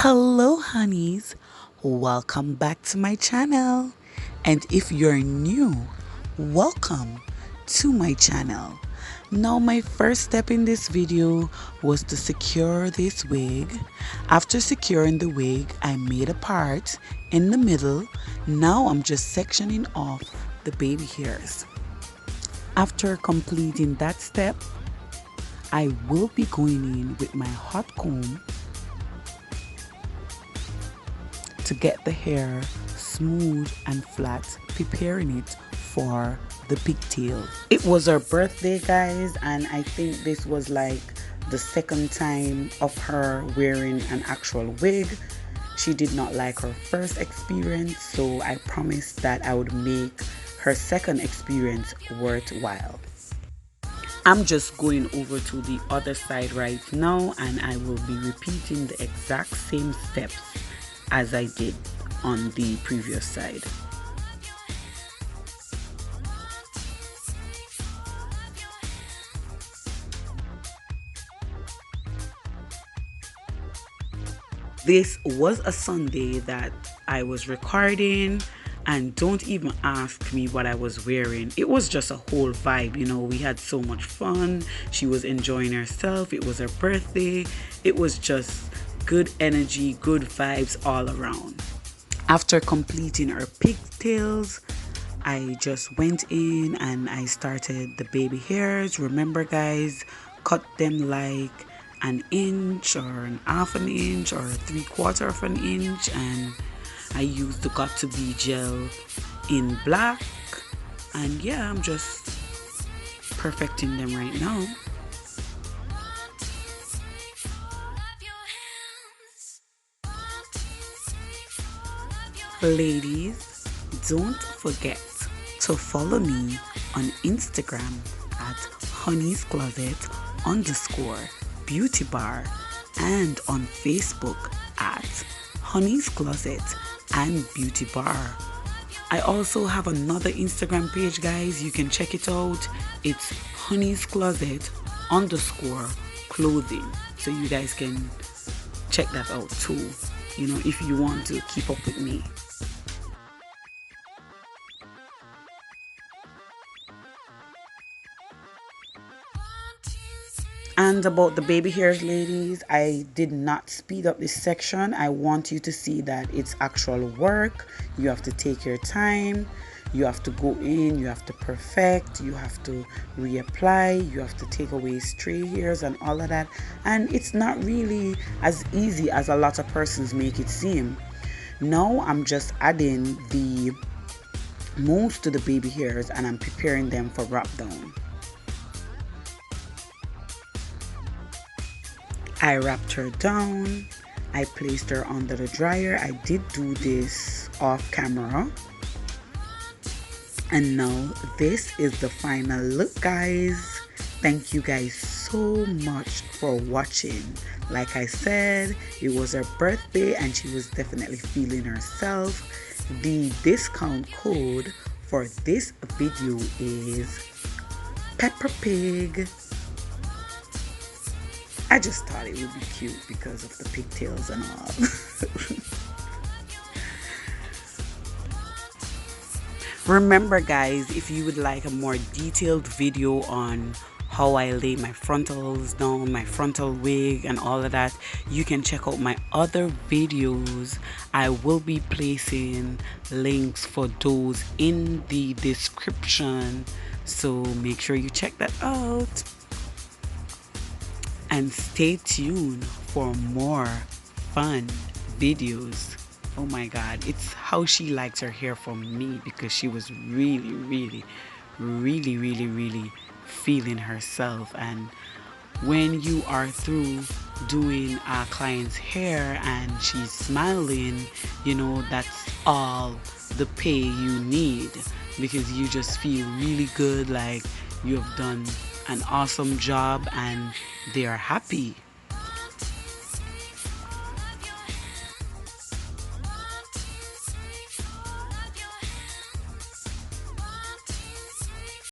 Hello honeys, welcome back to my channel, and if you're new, welcome to my channel. Now my first step in this video was to secure this wig. After securing the wig, I made a part in the middle. Now I'm just sectioning off the baby hairs. After completing that step, I will be going in with my hot comb to get the hair smooth and flat, preparing it for the pigtail. It was her birthday, guys, and I think this was like the second time of her wearing an actual wig. She did not like her first experience, so I promised that I would make her second experience worthwhile. I'm just going over to the other side right now, and I will be repeating the exact same steps as I did on the previous side. This was a Sunday that I was recording, and don't even ask me what I was wearing. It was just a whole vibe, you know. We had so much fun. She was enjoying herself. It was her birthday. It was just good energy, good vibes all around. After completing her pigtails, I just went in and I started the baby hairs. Remember guys, cut them like an inch or an half an inch or 3/4 of an inch, and I used the got to be gel in black, and yeah, I'm just perfecting them right now. Ladies, don't forget to follow me on Instagram at honeyscloset_beauty_bar and on Facebook at Honey's Closet and Beauty Bar. I also have another Instagram page, guys. You can check it out. It's Honey's Closet_clothing. So you guys can check that out too, you know, if you want to keep up with me. And about the baby hairs, ladies, I did not speed up this section. I want you to see that it's actual work. You have to take your time. You have to go in, you have to perfect, you have to reapply, you have to take away stray hairs and all of that. And it's not really as easy as a lot of persons make it seem. Now I'm just adding the most to the baby hairs and I'm preparing them for wrap down. I wrapped her down. I placed her under the dryer. I did do this off camera. And now this is the final look, guys. Thank you guys so much for watching. Like I said, it was her birthday and she was definitely feeling herself. The discount code for this video is Peppa Pig. I just thought it would be cute because of the pigtails and all. Remember guys, if you would like a more detailed video on how I lay my frontals down, my frontal wig and all of that, you can check out my other videos. I will be placing links for those in the description, so make sure you check that out. And stay tuned for more fun videos. Oh my god, it's how she likes her hair from me, because she was really feeling herself. And when you are through doing a client's hair and she's smiling, you know, that's all the pay you need, because you just feel really good, like you have done an awesome job and they are happy.